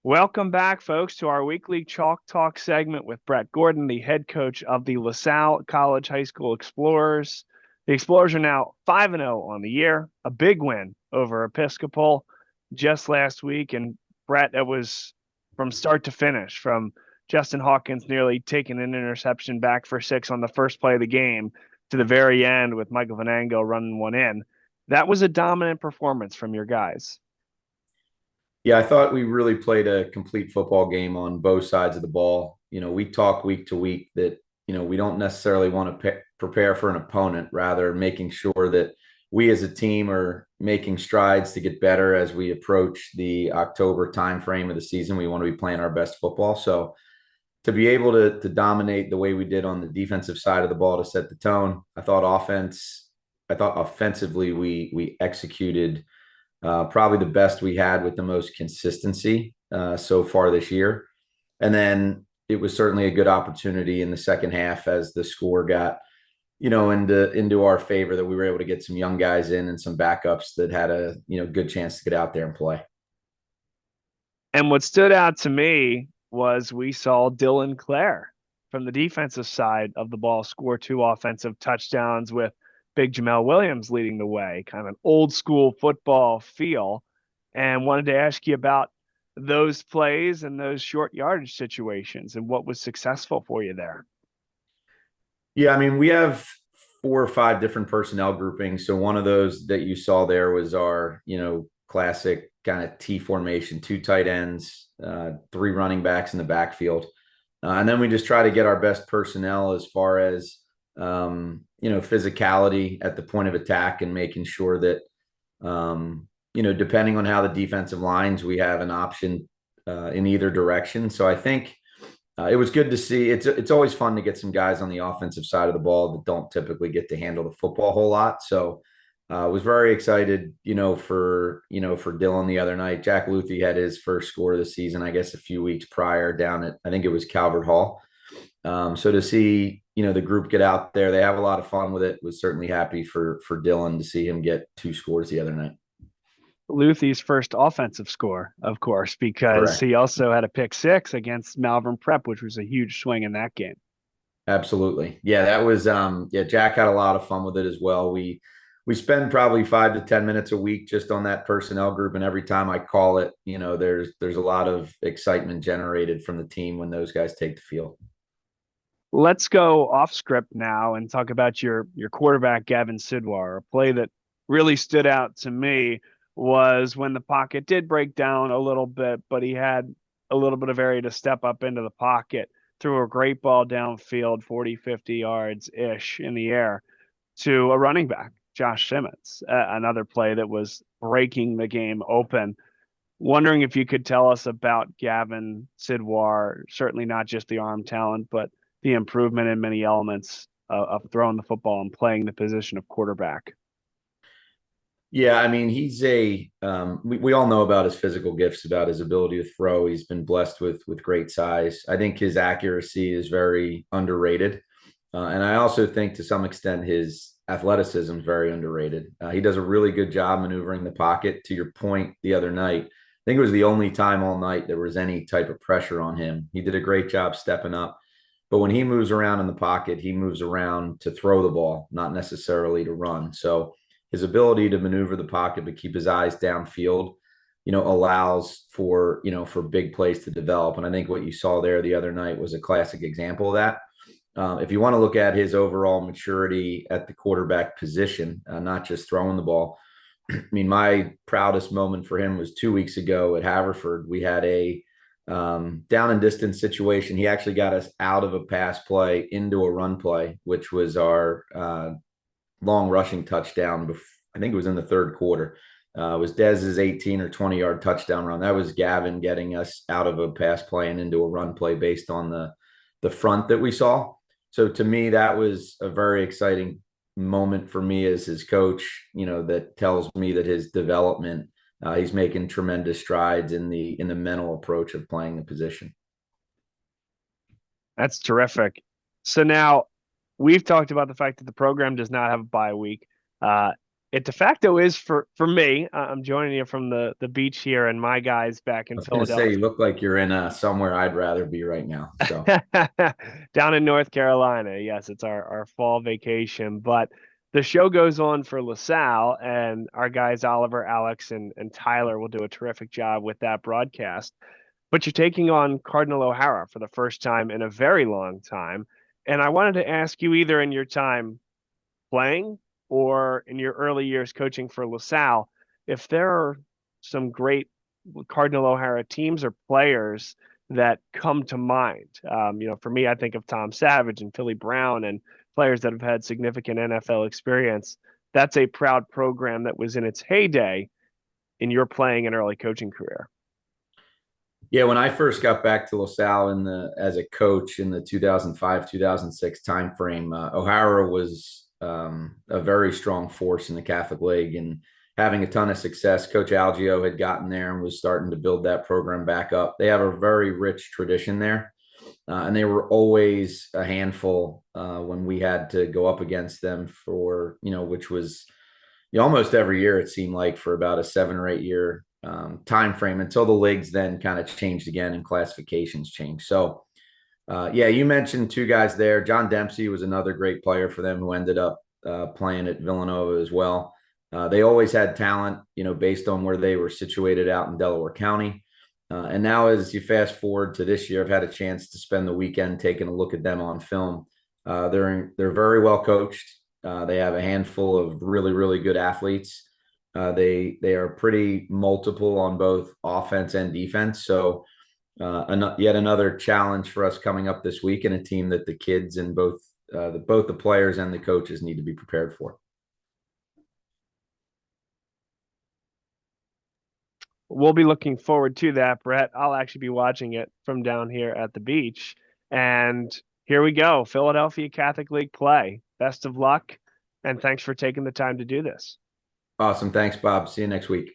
Welcome back, folks, to our weekly Chalk Talk segment with Brett Gordon, the head coach of the LaSalle College High School Explorers. The Explorers are now 5-0 on the year, a big win over Episcopal just last week. And Brett, it was from start to finish, from Justin Hawkins nearly taking an interception back for 6 on the first play of the game to the very end with Michael Venango running one in. That was a dominant performance from your guys. Yeah, I thought we really played a complete football game on both sides of the ball. We talk week to week that, we don't necessarily want to prepare for an opponent, rather making sure that we as a team are making strides to get better as we approach the October timeframe of the season. We want to be playing our best football. So to be able to dominate the way we did on the defensive side of the ball to set the tone, I thought offensively we executed probably the best we had with the most consistency so far this year. And then it was certainly a good opportunity in the second half as the score got, into our favor, that we were able to get some young guys in and some backups that had a, good chance to get out there and play. And what stood out to me was we saw Dylan Clare from the defensive side of the ball score 2 offensive touchdowns with Big Jamel Williams leading the way, kind of an old school football feel. And wanted to ask you about those plays and those short yardage situations and what was successful for you there. Yeah, I mean, we have 4 or 5 different personnel groupings. So one of those that you saw there was our, classic kind of T formation, 2 tight ends, 3 running backs in the backfield. And then we just try to get our best personnel as far as, physicality at the point of attack and making sure that, depending on how the defensive lines, we have an option in either direction. So I think it was good to see. It's always fun to get some guys on the offensive side of the ball that don't typically get to handle the football a whole lot. So I was very excited, for Dylan the other night. Jack Luthi had his first score of the season, I guess, a few weeks prior down at, I think it was Calvert Hall. So to see, the group get out there, they have a lot of fun with it. Was certainly happy for Dylan to see him get 2 scores the other night. Luthy's first offensive score, of course, because Correct. he also had a pick six against Malvern Prep, which was a huge swing in that game. Absolutely. Yeah, that was yeah, Jack had a lot of fun with it as well. We spend probably 5 to 10 minutes a week just on that personnel group. And every time I call it, there's a lot of excitement generated from the team when those guys take the field. Let's go off script now and talk about your quarterback, Gavin Sidwar. A play that really stood out to me was when the pocket did break down a little bit, but he had a little bit of area to step up into the pocket, threw a great ball downfield, 40, 50 yards ish in the air to a running back, Josh Simmons. Another play that was breaking the game open. Wondering if you could tell us about Gavin Sidwar, certainly not just the arm talent, but the improvement in many elements of throwing the football and playing the position of quarterback. Yeah, I mean, we all know about his physical gifts, about his ability to throw. He's been blessed with great size. I think his accuracy is very underrated. And I also think to some extent his athleticism is very underrated. He does a really good job maneuvering the pocket. To your point the other night, I think it was the only time all night there was any type of pressure on him. He did a great job stepping up. But when he moves around in the pocket, he moves around to throw the ball, not necessarily to run. So his ability to maneuver the pocket but keep his eyes downfield, allows for big plays to develop. And I think what you saw there the other night was a classic example of that. If you want to look at his overall maturity at the quarterback position, not just throwing the ball, I mean, my proudest moment for him was 2 weeks ago at Haverford. We had a down and distance situation. He actually got us out of a pass play into a run play, which was our long rushing touchdown. I think it was in the third quarter. It was Dez's 18 or 20-yard touchdown run. That was Gavin getting us out of a pass play and into a run play based on the front that we saw. So to me, that was a very exciting moment for me as his coach, that tells me that his development, he's making tremendous strides in the mental approach of playing the position. That's terrific. So now we've talked about the fact that the program does not have a bye week. Uh, It de facto is for me. I'm joining you from the beach here, and my guys back I in was going to say, you Philadelphia. look like you're in somewhere I'd rather be right now. So Down in North Carolina. Yes, it's our fall vacation, but the show goes on for LaSalle, and our guys Oliver, Alex, and Tyler will do a terrific job with that broadcast. But you're taking on Cardinal O'Hara for the first time in a very long time. And I wanted to ask you, either in your time playing or in your early years coaching for LaSalle, if there are some great Cardinal O'Hara teams or players that come to mind. For me, I think of Tom Savage and Philly Brown and players that have had significant NFL experience. That's a proud program that was in its heyday in your playing and early coaching career. yeah, when I first got back to LaSalle as a coach in the 2005 2006 timeframe, O'Hara was a very strong force in the Catholic League and having a ton of success. Coach Algio had gotten there and was starting to build that program back up. They have a very rich tradition there, and they were always a handful when we had to go up against them for which was almost every year it seemed like for about a 7 or 8 year time frame until the leagues then kind of changed again and classifications changed. So, yeah, you mentioned two guys there. John Dempsey was another great player for them who ended up playing at Villanova as well. They always had talent, based on where they were situated out in Delaware County. And now, as you fast forward to this year, I've had a chance to spend the weekend taking a look at them on film. They're very well coached. They have a handful of really, really good athletes. They are pretty multiple on both offense and defense. So yet another challenge for us coming up this week, and a team that the kids and both the players and the coaches need to be prepared for. We'll be looking forward to that, Brett. I'll actually be watching it from down here at the beach. And here we go, Philadelphia Catholic League play. Best of luck, and thanks for taking the time to do this. Awesome. Thanks, Bob. See you next week.